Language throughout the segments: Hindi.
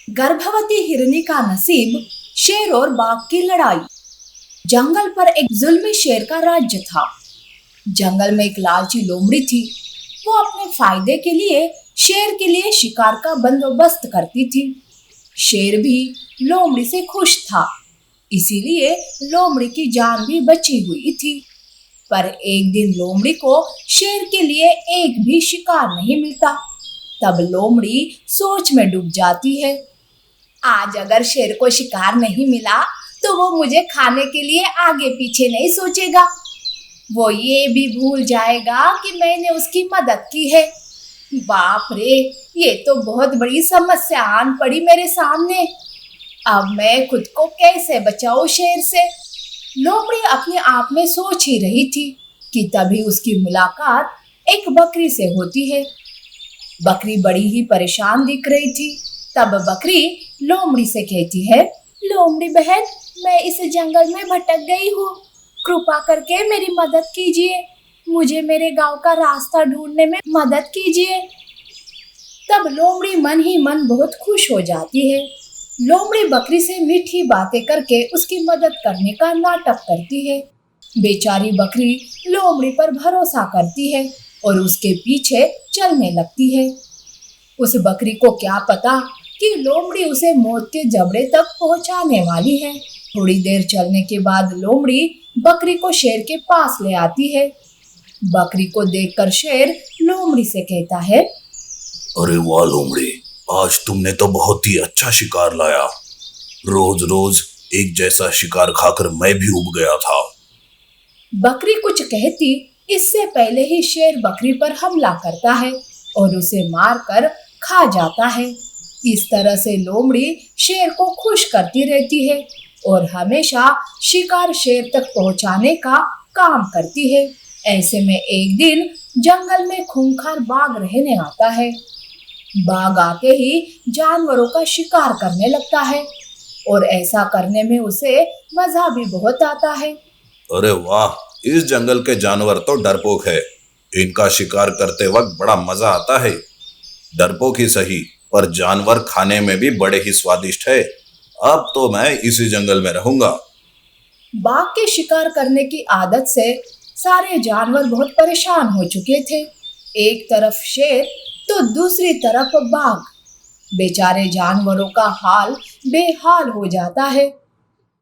गर्भवती हिरनी का नसीब, शेर और बाघ की लड़ाई। जंगल पर एक जुल्मी शेर का राज्य था। जंगल में एक लालची लोमड़ी थी। वो अपने फायदे के लिए शेर के लिए शिकार का बंदोबस्त करती थी। शेर भी लोमड़ी से खुश था, इसीलिए लोमड़ी की जान भी बची हुई थी। पर एक दिन लोमड़ी को शेर के लिए एक भी शिकार नहीं मिलता। तब लोमड़ी सोच में डूब जाती है। आज अगर शेर को शिकार नहीं मिला तो वो मुझे खाने के लिए आगे पीछे नहीं सोचेगा। वो ये भी भूल जाएगा कि मैंने उसकी मदद की है। बाप रे, ये तो बहुत बड़ी समस्या आन पड़ी मेरे सामने। अब मैं खुद को कैसे बचाऊं शेर से? लोमड़ी अपने आप में सोच ही रही थी कि तभी उसकी मुलाकात एक बकरी से होती है। बकरी बड़ी ही परेशान दिख रही थी। तब बकरी लोमड़ी से कहती है, लोमड़ी बहन, मैं इस जंगल में भटक गई हूँ। कृपा करके मेरी मदद कीजिए। मुझे मेरे गांव का रास्ता ढूंढने में मदद कीजिए। तब लोमड़ी मन ही मन बहुत खुश हो जाती है। लोमड़ी बकरी से मीठी बातें करके उसकी मदद करने का नाटक करती है। बेचारी बकरी लोमड़ी पर भरोसा करती है और उसके पीछे चलने लगती है। उस बकरी को क्या पता कि लोमड़ी उसे मौत के जबड़े तक पहुंचाने वाली है। थोड़ी देर चलने के बाद लोमड़ी बकरी को शेर के पास ले आती है। बकरी को देखकर शेर लोमड़ी से कहता है, अरे वाह लोमड़ी, आज तुमने तो बहुत ही अच्छा शिकार लाया। रोज रोज एक जैसा शिकार खाकर मैं भी उब गया था। बकरी कुछ कहती इससे पहले ही शेर बकरी पर हमला करता है और उसे मारकर खा जाता है। इस तरह से लोमड़ी शेर को खुश करती रहती है और हमेशा शिकार शेर तक पहुंचाने का काम करती है। ऐसे में एक दिन जंगल में खूंखार बाघ रहने आता है। बाघ आते ही जानवरों का शिकार करने लगता है और ऐसा करने में उसे मजा भी बहुत आता है। अरे वाह, इस जंगल के जानवर तो डरपोक है। इनका शिकार करते वक्त बड़ा मजा आता है। डरपोक ही सही, पर जानवर खाने में भी बड़े ही स्वादिष्ट है। अब तो मैं इसी जंगल में रहूंगा। बाघ के शिकार करने की आदत से सारे जानवर बहुत परेशान हो चुके थे। एक तरफ शेर तो दूसरी तरफ बाघ। बेचारे जानवरों का हाल बेहाल हो जाता है।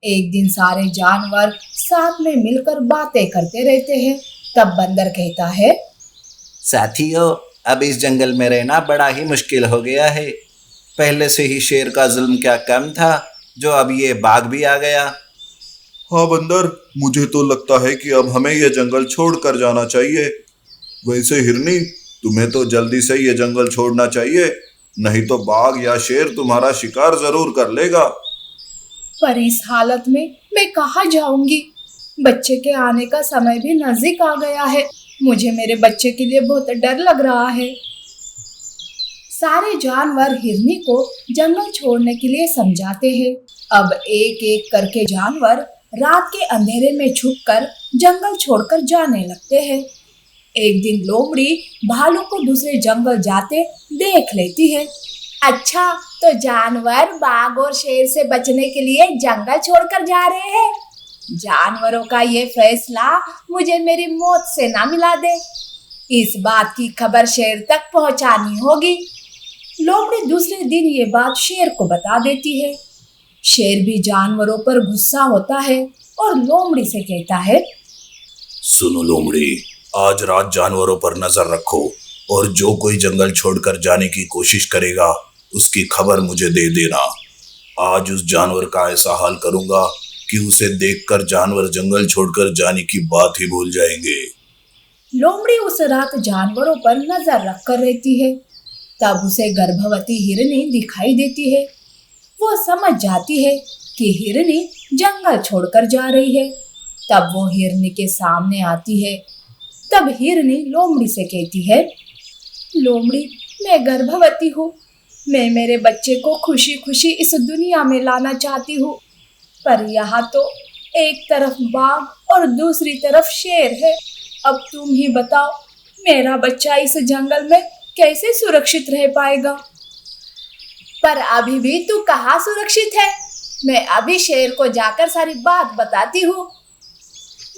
एक दिन सारे जानवर साथ में मिलकर बातें करते रहते हैं। तब बंदर कहता है, साथियों, अब इस जंगल में रहना बड़ा ही मुश्किल हो गया है। पहले से ही शेर का जुल्म क्या कम था, जो अब ये बाघ भी आ गया। हाँ बंदर, मुझे तो लगता है कि अब हमें यह जंगल छोड़कर जाना चाहिए। वैसे हिरनी, तुम्हें तो जल्दी से ये जंगल छोड़ना चाहिए, नहीं तो बाघ या शेर तुम्हारा शिकार जरूर कर लेगा। पर इस हालत में मैं कहाँ जाऊंगी? बच्चे के आने का समय भी नजदीक आ गया है। मुझे मेरे बच्चे के लिए बहुत डर लग रहा है। सारे जानवर हिरनी को जंगल छोड़ने के लिए समझाते हैं। अब एक एक करके जानवर रात के अंधेरे में छुपकर जंगल छोड़कर जाने लगते हैं। एक दिन लोमड़ी भालू को दूसरे जंगल जाते देख लेती है। अच्छा, तो जानवर बाघ और शेर से बचने के लिए जंगल छोड़कर जा रहे हैं। जानवरों का ये फैसला मुझे मेरी मौत से ना मिला दे। इस बात की खबर शेर तक पहुंचानी होगी। लोमड़ी दूसरे दिन ये बात शेर को बता देती है। शेर भी जानवरों पर गुस्सा होता है और लोमड़ी से कहता है, सुनो लोमड़ी, आज रात जानवरों पर नजर रखो और जो कोई जंगल छोड़कर जाने की कोशिश करेगा उसकी खबर मुझे दे देना। आज उस जानवर का ऐसा हाल करूंगा कि उसे देखकर जानवर जंगल छोड़कर जाने की बात ही भूल जाएंगे। लोमड़ी उस रात जानवरों पर नजर रखकर रहती है। तब उसे गर्भवती हिरनी दिखाई देती है। वो समझ जाती है कि हिरनी जंगल छोड़कर जा रही है। तब वो हिरनी के सामने आती है। तब हिरनी लोमड़ी से कहती है, लोमड़ी, मैं गर्भवती हूँ। मैं मेरे बच्चे को खुशी खुशी इस दुनिया में लाना चाहती हूँ, पर यहाँ तो एक तरफ बाघ और दूसरी तरफ शेर है। अब तुम ही बताओ, मेरा बच्चा इस जंगल में कैसे सुरक्षित रह पाएगा? पर अभी भी तू कहाँ सुरक्षित है? मैं अभी शेर को जाकर सारी बात बताती हूँ।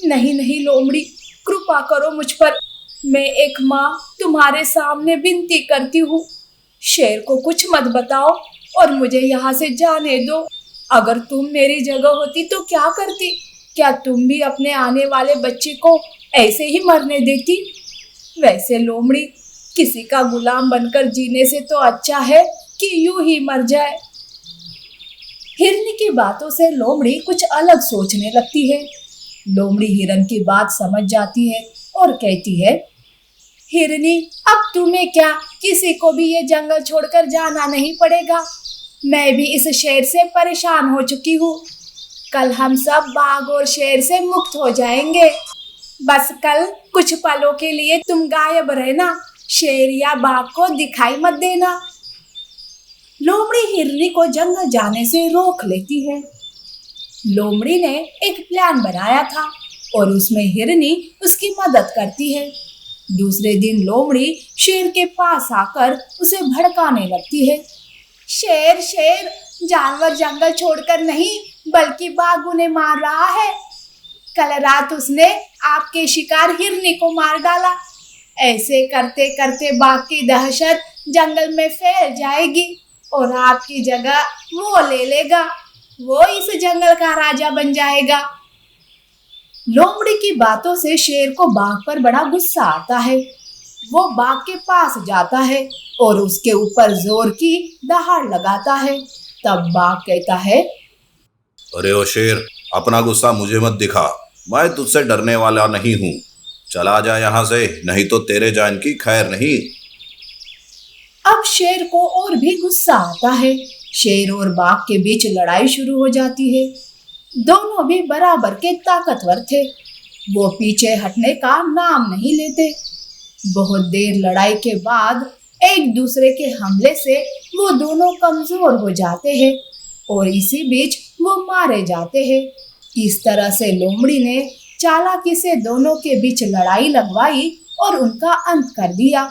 नहीं नहीं लोमड़ी, कृपा करो मुझ पर। मैं एक माँ तुम्हारे सामने विनती करती हूँ। शेर को कुछ मत बताओ और मुझे यहाँ से जाने दो। अगर तुम मेरी जगह होती तो क्या करती? क्या तुम भी अपने आने वाले बच्चे को ऐसे ही मरने देती? वैसे लोमड़ी, किसी का गुलाम बनकर जीने से तो अच्छा है कि यूं ही मर जाए। हिरनी की बातों से लोमड़ी कुछ अलग सोचने लगती है। लोमड़ी हिरन की बात समझ जाती है और कहती है, हिरनी, अब तुम्हें क्या, किसी को भी ये जंगल छोड़कर जाना नहीं पड़ेगा। मैं भी इस शेर से परेशान हो चुकी हूँ। कल हम सब बाघ और शेर से मुक्त हो जाएंगे। बस कल कुछ पलों के लिए तुम गायब रहना, शेर या बाघ को दिखाई मत देना। लोमड़ी हिरनी को जंगल जाने से रोक लेती है। लोमड़ी ने एक प्लान बनाया था और उसमें हिरनी उसकी मदद करती है। दूसरे दिन लोमड़ी शेर के पास आकर उसे भड़काने लगती है। शेर शेर, जानवर जंगल छोड़कर नहीं बल्कि बाघ उन्हें मार रहा है। कल रात उसने आपके शिकार हिरनी को मार डाला। ऐसे करते करते बाघ की दहशत जंगल में फैल जाएगी और आपकी जगह वो ले लेगा। वो इस जंगल का राजा बन जाएगा। लोमड़ी की बातों से शेर को बाघ पर बड़ा गुस्सा आता है। वो बाघ के पास जाता है और उसके ऊपर जोर की दहाड़ लगाता है। तब बाघ कहता है, अरे ओ शेर, अपना गुस्सा मुझे मत दिखा। मैं तुझसे डरने वाला नहीं हूँ। चला जा यहाँ से, नहीं तो तेरे जान की खैर नहीं। अब शेर को और भी गुस्सा आता है। शेर और बाघ के बीच लड़ाई शुरू हो जाती है। दोनों भी बराबर के ताकतवर थे। वो पीछे हटने का नाम नहीं लेते। बहुत देर लड़ाई के बाद एक दूसरे के हमले से वो दोनों कमजोर हो जाते हैं और इसी बीच वो मारे जाते हैं। इस तरह से लोमड़ी ने चालाकी से दोनों के बीच लड़ाई लगवाई और उनका अंत कर दिया।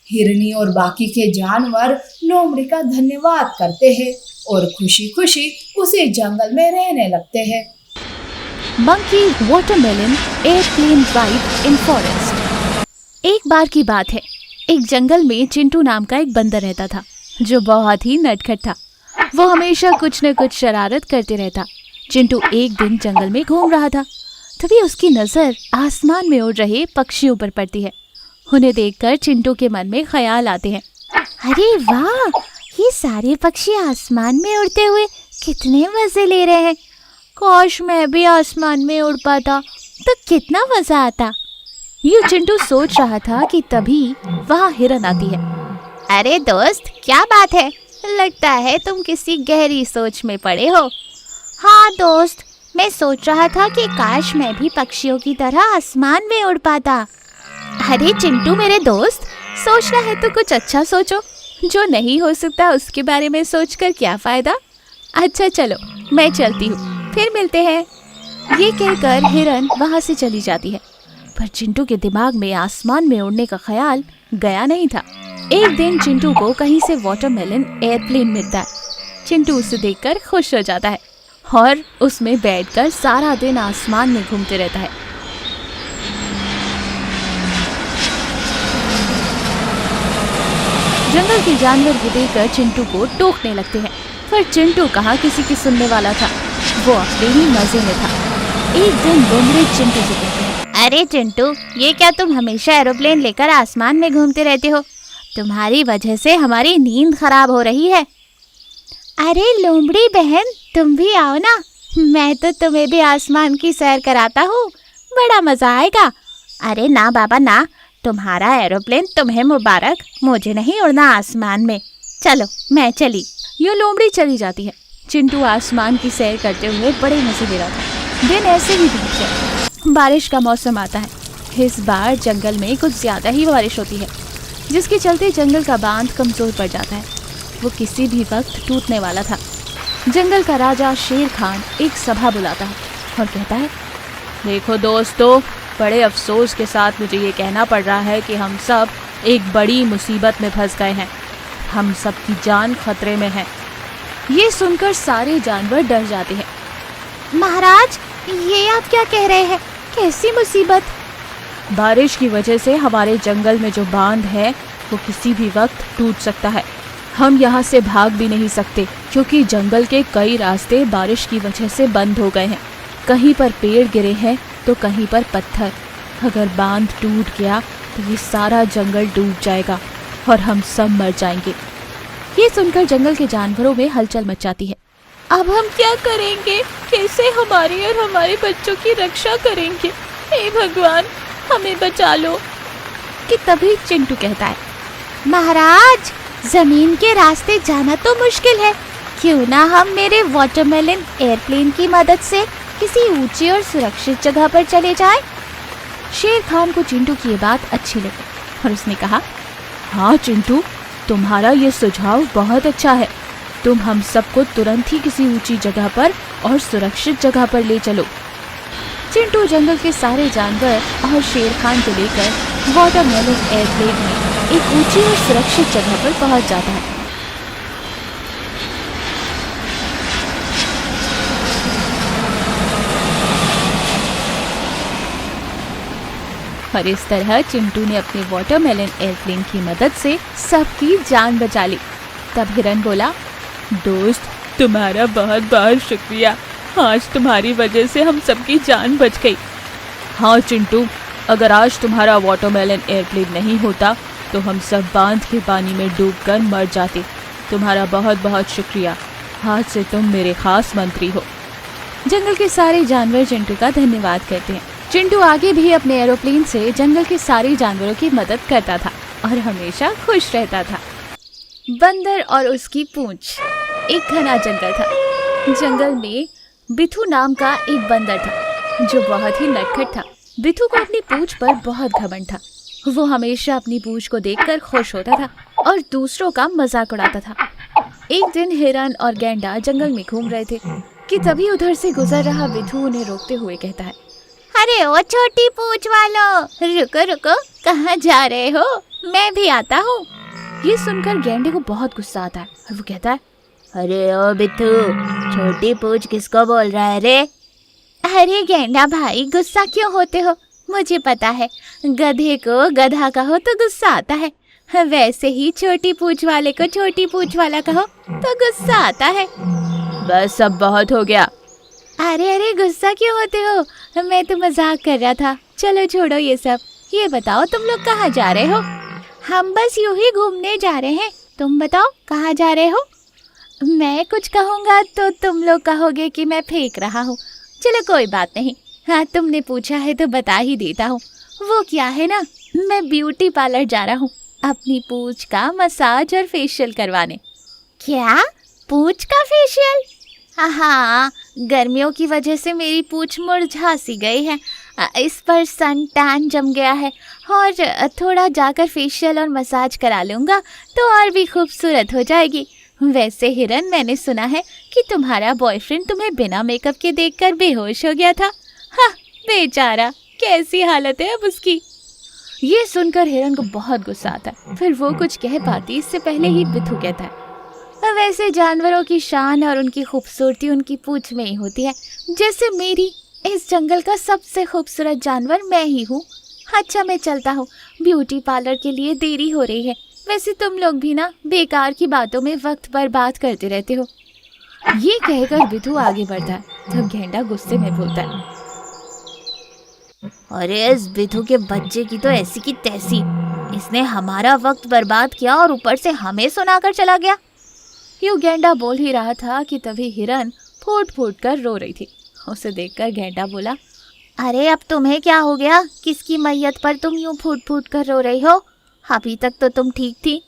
हिरनी और बाकी के जानवर लोमड़ी का धन्यवाद करते हैं और खुशी खुशी उसी जंगल में रहने लगते हैं। Monkey watermelon airplane ride in forest. एक बार की बात है, एक जंगल में चिंटू नाम का एक बंदर रहता था जो बहुत ही नटखट था। वो हमेशा कुछ न कुछ शरारत करते रहता। चिंटू एक दिन जंगल में घूम रहा था, तभी उसकी नजर आसमान में उड़ रहे पक्षियों पर पड़ती है। उन्हें देखकर चिंटू के मन में ख्याल आते हैं, अरे वाह, ये सारे पक्षी आसमान में उड़ते हुए कितने मजे ले रहे हैं। काश मैं भी आसमान में उड़ पाता तो कितना मजा आता। यूं चिंटू सोच रहा था कि तभी वहाँ हिरन आती है। अरे दोस्त, क्या बात है? लगता है तुम किसी गहरी सोच में पड़े हो। हाँ दोस्त, मैं सोच रहा था कि काश मैं भी पक्षियों की तरह आसमान में उड़ पाता। अरे चिंटू मेरे दोस्त, सोचना है तो कुछ अच्छा सोचो। जो नहीं हो सकता उसके बारे में सोचकर क्या फायदा। अच्छा चलो, मैं चलती हूँ, फिर मिलते हैं। ये कहकर हिरन वहाँ से चली जाती है। पर चिंटू के दिमाग में आसमान में उड़ने का ख्याल गया नहीं था। एक दिन चिंटू को कहीं से वाटरमेलन एयरप्लेन मिलता है। चिंटू उसे देखकर खुश हो जाता है और उसमें बैठकर सारा दिन आसमान में घूमते रहता है। जंगल के जानवर भी देखकर चिंटू को टोकने लगते हैं, पर चिंटू कहाँ किसी की सुनने वाला था। वो अपने ही मजे में था। एक दिन लोमड़ी चिंटू से कहते हैं, अरे चिंटू, ये क्या तुम हमेशा एरोप्लेन लेकर आसमान में घूमते रहते हो? तुम्हारी वजह से हमारी नींद खराब हो रही है। अरे लोमड़ी बहन, तुम भी आओ ना, मैं तो तुम्हें भी आसमान की सैर कराता हूँ, बड़ा मजा आएगा। अरे ना बाबा ना, तुम्हारा एरोप्लेन तुम्हें मुबारक, मुझे नहीं उड़ना आसमान में। चलो मैं चली। यूं लोमड़ी चली जाती है। चिंटू आसमान की सैर करते हुए बड़े मजे ले रहा था। दिन ऐसे ही बीतते। बारिश का मौसम आता है। इस बार जंगल में कुछ ज्यादा ही बारिश होती है, जिसके चलते जंगल का बांध कमजोर पड़ जाता है। वो किसी भी वक्त टूटने वाला था। जंगल का राजा शेर खान एक सभा बुलाता है और कहता है, देखो दोस्तों, बड़े अफसोस के साथ मुझे ये कहना पड़ रहा है कि हम सब एक बड़ी मुसीबत में फंस गए हैं। हम सबकी जान खतरे में है। ये सुनकर सारे जानवर डर जाते हैं। महाराज, ये आप क्या कह रहे हैं? कैसी मुसीबत? बारिश की वजह से हमारे जंगल में जो बांध है वो किसी भी वक्त टूट सकता है। हम यहाँ से भाग भी नहीं सकते क्योंकि जंगल के कई रास्ते बारिश की वजह से बंद हो गए हैं। कहीं पर पेड़ गिरे हैं तो कहीं पर पत्थर। अगर बांध टूट गया तो ये सारा जंगल डूब जाएगा और हम सब मर जाएंगे। ये सुनकर जंगल के जानवरों में हलचल मच जाती है। अब हम क्या करेंगे? कैसे हमारी और हमारे बच्चों की रक्षा करेंगे? हे भगवान, हमें बचा लो। कि तभी चिंटू कहता है, महाराज, जमीन के रास्ते जाना तो मुश्किल है, क्यों ना हम मेरे वाटरमेलन एयरप्लेन की मदद से किसी ऊंची और सुरक्षित जगह पर चले जाएं। शेर खान को चिंटू की ये बात अच्छी लगी और उसने कहा, हाँ चिंटू, तुम्हारा ये सुझाव बहुत अच्छा है। तुम हम सबको तुरंत ही किसी ऊंची जगह पर और सुरक्षित जगह पर ले चलो। चिंटू जंगल के सारे जानवर और शेर खान को लेकर वाटरमेलन एयरप्लेन में एक ऊंची और सुरक्षित जगह पर पहुंच जाता है। और इस तरह चिंटू ने अपने वाटरमेलन एयरप्लेन की मदद से सबकी जान बचा ली। तब हिरन बोला, दोस्त, तुम्हारा बहुत बहुत शुक्रिया। आज तुम्हारी वजह से हम सबकी जान बच गई। हाँ चिंटू, अगर आज तुम्हारा वाटरमेलन एयरप्लेन नहीं होता तो हम सब बांध के पानी में डूबकर मर जाते। तुम्हारा बहुत बहुत शुक्रिया। आज से तुम मेरे खास मंत्री हो। जंगल के सारे जानवर चिंटू का धन्यवाद करते हैं। चिंटू आगे भी अपने एरोप्लेन से जंगल के सारे जानवरों की मदद करता था और हमेशा खुश रहता था। बंदर और उसकी पूंछ। एक घना जंगल था। जंगल में बिथू नाम का एक बंदर था जो बहुत ही नटखट था। बिथू को अपनी पूंछ पर बहुत घमंड था। वो हमेशा अपनी पूंछ को देखकर खुश होता था और दूसरों का मजाक उड़ाता था। एक दिन हिरन और गैंडा जंगल में घूम रहे थे कि तभी उधर से गुजर रहा बिथू उन्हें रोकते हुए कहता है, अरे ओ छोटी पूंछ वालों, रुको रुको, कहाँ जा रहे हो? मैं भी आता हूँ। ये सुनकर गैंडे को बहुत गुस्सा आता है और वो कहता है, अरे ओ बिथू, छोटी पूंछ किसको बोल रहा है रे? अरे गैंडा भाई, गुस्सा क्यों होते हो? मुझे पता है, गधे को गधा कहो तो गुस्सा आता है, वैसे ही छोटी पूंछ वाले को छोटी पूंछ वाला कहो तो गुस्सा आता है। बस अब बहुत हो गया। अरे अरे, गुस्सा क्यों होते हो? मैं तो मजाक कर रहा था। चलो छोड़ो ये सब। ये बताओ, तुम लोग कहाँ जा रहे हो? हम बस यूं ही घूमने जा रहे हैं। तुम बताओ, कहाँ जा रहे हो? मैं कुछ कहूँगा तो तुम लोग कहोगे कि मैं फेंक रहा हूँ। चलो कोई बात नहीं। हाँ, तुमने पूछा है तो बता ही देता हूँ। वो क्या है ना, मैं ब्यूटी पार्लर जा रहा हूँ अपनी पूंछ का मसाज और फेशियल करवाने। क्या? पूंछ का फेशियल? हाँ, गर्मियों की वजह से मेरी पूंछ मुरझा सी गई है। इस पर सन टैन जम गया है और थोड़ा जाकर फेशियल और मसाज करा लूँगा तो और भी खूबसूरत हो जाएगी। वैसे हिरन, मैंने सुना है कि तुम्हारा बॉयफ्रेंड तुम्हें बिना मेकअप के देखकर बेहोश हो गया था। हाँ, बेचारा, कैसी हालत है अब उसकी। ये सुनकर हिरन को बहुत गुस्सा आता है। फिर वो कुछ कह पाती इससे पहले ही बिथू कहता है, वैसे जानवरों की शान और उनकी खूबसूरती उनकी पूंछ में ही होती है। जैसे मेरी इस जंगल का सबसे खूबसूरत जानवर मैं ही हूँ। अच्छा, मैं चलता हूँ, ब्यूटी पार्लर के लिए देरी हो रही है। वैसे तुम लोग भी ना बेकार की बातों में वक्त बर्बाद करते रहते हो। ये कहकर बिथू आगे बढ़ता है। तब गेंडा गुस्से में बोलता है, अरे इस बिथू के बच्चे की तो ऐसी की तैसी, इसने हमारा वक्त बर्बाद किया और ऊपर से हमें सुनाकर चला गया। यूं गेंडा बोल ही रहा था कि तभी हिरन फूट फूट कर रो रही थी। उसे देखकर गेंडा बोला, अरे अब तुम्हें क्या हो गया? किसकी मैयत पर तुम यूं फूट फूट कर रो रही हो? अभी तक तो तुम ठीक थी।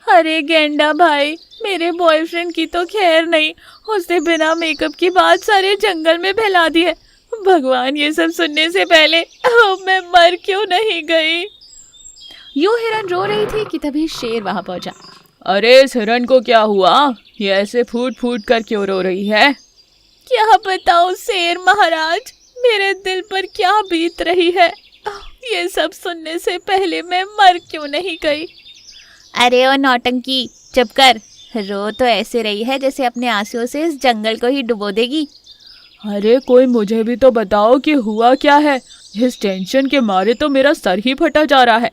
अरे गेंडा भाई, मेरे बॉयफ्रेंड की तो खैर नहीं, उसने बिना मेकअप की बात सारे जंगल में फैला दी है। भगवान, ये सब सुनने से पहले मैं मर क्यों नहीं गई? यूं हिरन रो रही थी कि तभी शेर वहां पहुंचा। अरे इस हिरन को क्या हुआ? ये ऐसे फूट फूट कर क्यों रो रही है? क्या बताऊं शेर महाराज, मेरे दिल पर क्या बीत रही है। ये सब सुनने से पहले मैं मर क्यों नहीं गई? अरे ओ नौटंकी, चुप कर। रो तो ऐसे रही है जैसे अपने आंसुओं से इस जंगल को ही डुबो देगी। अरे कोई मुझे भी तो बताओ कि हुआ क्या है। इस टेंशन के मारे तो मेरा सर ही फटा जा रहा है।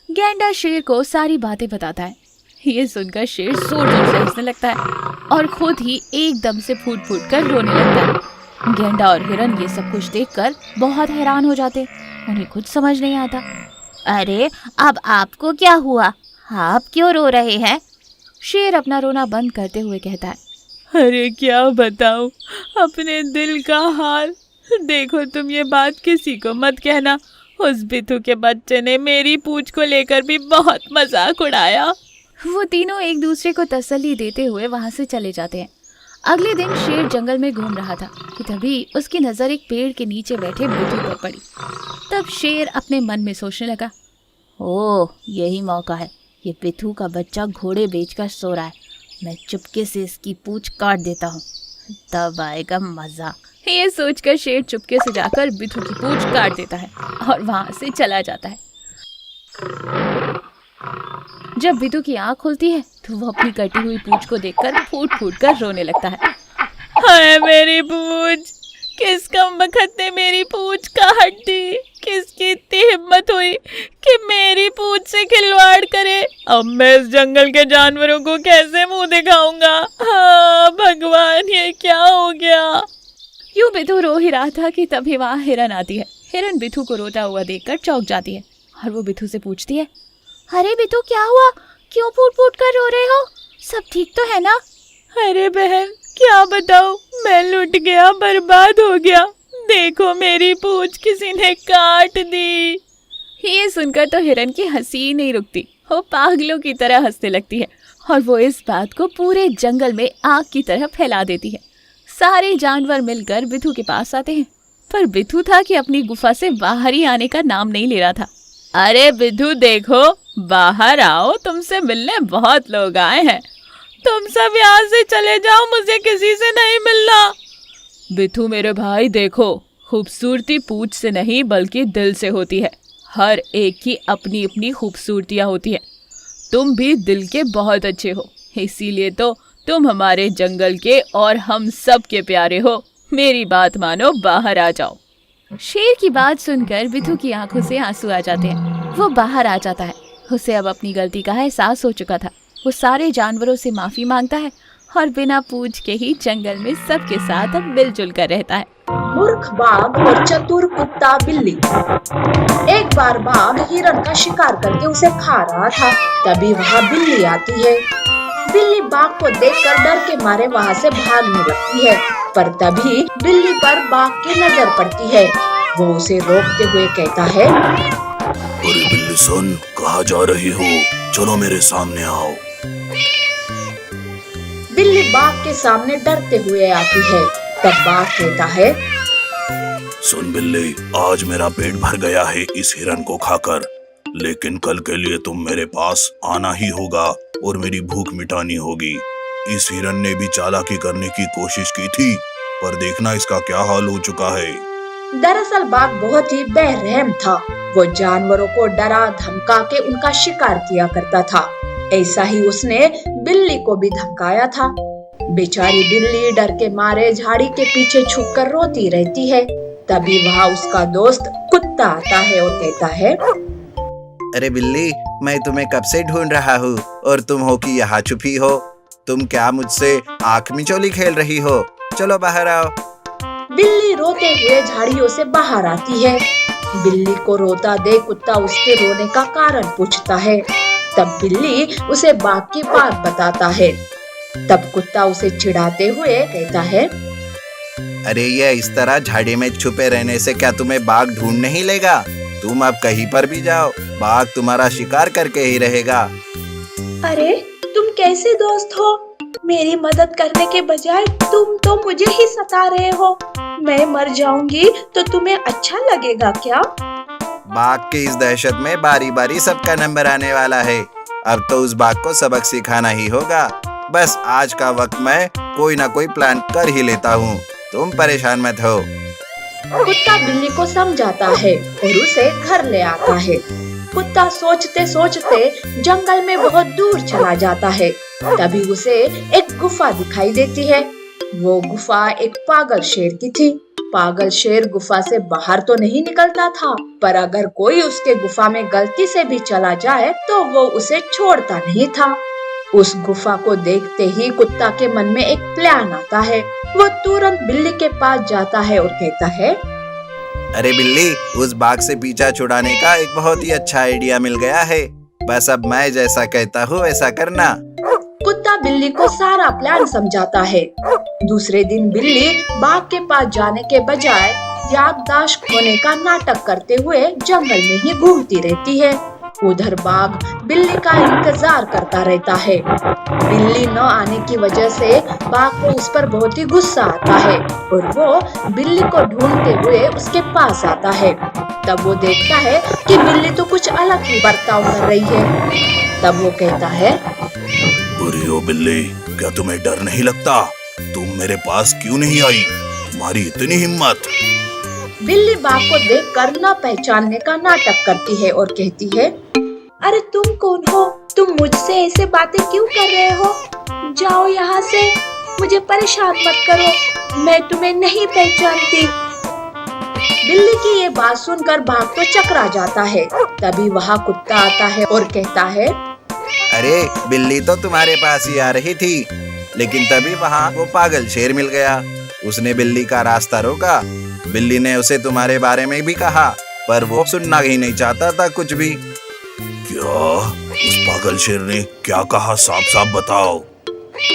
गेंडा शेर को सारी बातें बताता है। ये सुनकर शेर जोर जोर से हंसने लगता है और खुद ही एकदम से फूट फूट कर रोने लगता है। गेंडा और हिरन ये सब कुछ देखकर बहुत हैरान हो जाते। उन्हें कुछ समझ नहीं आता। अरे अब आपको क्या हुआ? आप क्यों रो रहे हैं? शेर अपना रोना बंद करते हुए कहता है, अरे क्या बताऊं अपने दिल का हाल। देखो तुम ये बात किसी को मत कहना। उस बिथू के बच्चे ने मेरी पूंछ को लेकर भी बहुत मजाक उड़ाया। वो तीनों एक दूसरे को तसल्ली देते हुए वहां से चले जाते हैं। अगले दिन शेर जंगल में घूम रहा था कि तभी उसकी नजर एक पेड़ के नीचे बैठे बिथू पर पड़ी। तब शेर अपने मन में सोचने लगा, ओह यही मौका है। ये बिथू का बच्चा घोड़े बेचकर सो रहा है। मैं चुपके से इसकी पूंछ काट देता हूँ, तब आएगा मजा। ये सोचकर शेर चुपके से जाकर बिथू की पूंछ काट देता है और वहां से चला जाता है। जब बिथू की आंख खुलती है तो वो अपनी कटी हुई पूंछ को देखकर फूट फूट कर रोने लगता है। हाय मेरी पूंछ, किस कमबख्त ने मेरी पूंछ काट दी। किसकी इतनी हिम्मत हुई कि मेरी पूंछ से खिलवाड़ करे। अब मैं इस जंगल के जानवरों को कैसे मुंह दिखाऊंगा। हाँ भगवान, ये क्या हो गया। यूं बिथू रो ही रहा था कि तभी वहां हिरन आती है। हिरन बिथू को रोता हुआ देखकर चौंक जाती है और वो बिथू से पूछती है, अरे बिथू क्या हुआ? क्यों फूट फूट कर रो रहे हो? सब ठीक तो है ना? अरे बहन क्या बताऊं, मैं लुट गया, बर्बाद हो गया। देखो मेरी पूंछ किसी ने काट दी। ये सुनकर तो हिरन की हंसी नहीं रुकती। वो पागलों की तरह हंसने लगती है और वो इस बात को पूरे जंगल में आग की तरह फैला देती है। सारे जानवर मिलकर बिथू के पास आते हैं, पर बिथू था कि अपनी गुफा से बाहर ही आने का नाम नहीं ले रहा था। अरे बिथू देखो, बाहर आओ, तुमसे मिलने बहुत लोग आए हैं। तुम सब यहाँ से चले जाओ, मुझे किसी से नहीं मिलना। बिथू मेरे भाई देखो, खूबसूरती पूंछ से नहीं बल्कि दिल से होती है। हर एक की अपनी अपनी खूबसूरतियाँ होती है। तुम भी दिल के बहुत अच्छे हो, इसीलिए तो तुम हमारे जंगल के और हम सब के प्यारे हो। मेरी बात मानो, बाहर आ जाओ। शेर की बात सुनकर बिथू की आंखों से आंसू आ जाते हैं। वो बाहर आ जाता है। उसे अब अपनी गलती का एहसास हो चुका था। वो सारे जानवरों से माफी मांगता है और बिना पूछ के ही जंगल में सबके साथ अब मिलजुल कर रहता है। मूर्ख बाघ और चतुर कुत्ता बिल्ली। एक बार बाघ हिरन का शिकार करके उसे खा रहा था। तभी वहाँ बिल्ली आती है। बिल्ली बाघ को देखकर डर के मारे वहाँ से भागने लगती है, पर तभी बिल्ली पर बाघ की नजर पड़ती है। वो उसे रोकते हुए कहता है, अरे बिल्ली सुन, कहाँ जा रही हो? चलो मेरे सामने आओ। बिल्ली बाघ के सामने डरते हुए आती है। तब बाघ कहता है, सुन बिल्ली, आज मेरा पेट भर गया है इस हिरन को खाकर, लेकिन कल के लिए तुम मेरे पास आना ही होगा और मेरी भूख मिटानी होगी। इस हिरन ने भी चालाकी करने की कोशिश की थी, पर देखना इसका क्या हाल हो चुका है। दरअसल बाघ बहुत ही बेरहम था। वो जानवरों को डरा धमका के उनका शिकार किया करता था। ऐसा ही उसने बिल्ली को भी धमकाया था। बेचारी बिल्ली डर के मारे झाड़ी के पीछे छुपकर रोती रहती है। तभी वहाँ उसका दोस्त कुत्ता आता है और कहता है, अरे बिल्ली, मैं तुम्हें कब से ढूंढ रहा हूँ और तुम हो कि यहाँ छुपी हो। तुम क्या मुझसे आँख मिचौली खेल रही हो? चलो बाहर आओ। बिल्ली रोते हुए झाड़ियों से बाहर आती है। बिल्ली को रोता देख कुत्ता उसके रोने का कारण पूछता है। तब बिल्ली उसे बाघ की बात बताता है। तब कुत्ता उसे चिढ़ाते हुए कहता है, अरे ये इस तरह झाड़ी में छुपे रहने से क्या तुम्हें बाघ ढूंढ नहीं लेगा? तुम अब कहीं पर भी जाओ, बाघ तुम्हारा शिकार करके ही रहेगा। अरे तुम कैसे दोस्त हो? मेरी मदद करने के बजाय तुम तो मुझे ही सता रहे हो। मैं मर जाऊंगी तो तुम्हें अच्छा लगेगा क्या? बाघ की इस दहशत में बारी बारी सबका नंबर आने वाला है। अब तो उस बाघ को सबक सिखाना ही होगा। बस आज का वक्त मैं कोई ना कोई प्लान कर ही लेता हूँ, तुम परेशान मत हो। कुत्ता बिल्ली को समझाता है और उसे घर ले आता है। कुत्ता सोचते सोचते जंगल में बहुत दूर चला जाता है। तभी उसे एक गुफा दिखाई देती है। वो गुफा एक पागल शेर की थी। पागल शेर गुफा से बाहर तो नहीं निकलता था, पर अगर कोई उसके गुफा में गलती से भी चला जाए तो वो उसे छोड़ता नहीं था। उस गुफा को देखते ही कुत्ता के मन में एक प्लान आता है। वो तुरंत बिल्ली के पास जाता है और कहता है, अरे बिल्ली, उस बाघ से पीछा छुड़ाने का एक बहुत ही अच्छा आइडिया मिल गया है। बस अब मैं जैसा कहता हूँ वैसा करना। कुत्ता बिल्ली को सारा प्लान समझाता है। दूसरे दिन बिल्ली बाघ के पास जाने के बजाय याददाश्त खोने का नाटक करते हुए जंगल में ही घूमती रहती है। उधर बाघ बिल्ली का इंतजार करता रहता है। बिल्ली न आने की वजह से बाघ को उस पर बहुत ही गुस्सा आता है और वो बिल्ली को ढूंढते हुए उसके पास आता है। तब वो देखता है कि बिल्ली तो कुछ अलग ही बर्ताव कर रही है। तब वो कहता है, अरे ओ बिल्ली, क्या तुम्हें डर नहीं लगता? तुम मेरे पास क्यों नहीं आई? तुम्हारी इतनी हिम्मत? बिल्ली बाघ को देखकर न पहचानने का नाटक करती है और कहती है, अरे तुम कौन हो? तुम मुझसे ऐसे बातें क्यों कर रहे हो? जाओ यहाँ से, मुझे परेशान मत करो, मैं तुम्हें नहीं पहचानती। बिल्ली की ये बात सुनकर बाघ तो चकरा जाता है। तभी वहाँ कुत्ता आता है और कहता है, अरे बिल्ली तो तुम्हारे पास ही आ रही थी, लेकिन तभी वहाँ वो पागल शेर मिल गया। उसने बिल्ली का रास्ता रोका। बिल्ली ने उसे तुम्हारे बारे में भी कहा, पर वो सुनना ही नहीं चाहता था कुछ भी। क्या? उस पागल शेर ने क्या कहा? साफ साफ बताओ।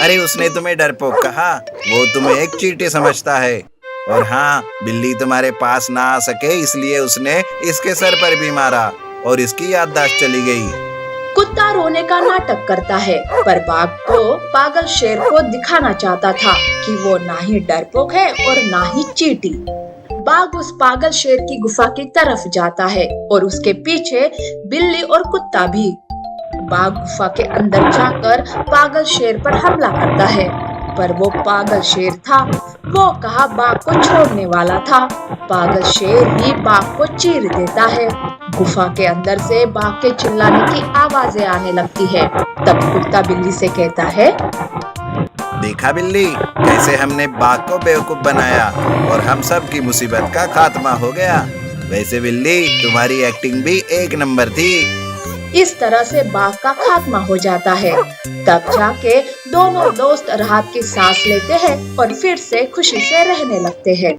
अरे उसने तुम्हें डरपोक कहा। वो तुम्हें एक चींटी समझता है। और हाँ, बिल्ली तुम्हारे पास ना आ सके इसलिए उसने इसके सर पर भी मारा और इसकी याददाश्त चली गई। कुत्ता रोने का नाटक करता है, पर बाघ तो पागल शेर को दिखाना चाहता था कि वो ना ही डरपोक है और ना ही चींटी। बाघ उस पागल शेर की गुफा की तरफ जाता है और उसके पीछे बिल्ली और कुत्ता भी। बाघ गुफा के अंदर जाकर पागल शेर पर हमला करता है, पर वो पागल शेर था। वो कहा बाघ को छोड़ने वाला था। पागल शेर ही बाघ को चीर देता है। गुफा के अंदर से बाघ के चिल्लाने की आवाजें आने लगती है। तब कुत्ता बिल्ली से कहता है, देखा बिल्ली, कैसे हमने बाघ को बेवकूफ बनाया और हम सब की मुसीबत का खात्मा हो गया। वैसे बिल्ली, तुम्हारी एक्टिंग भी एक नंबर थी। इस तरह से बाघ का खात्मा हो जाता है। तब जाके दोनों दोस्त राहत की सांस लेते हैं और फिर से खुशी से रहने लगते हैं।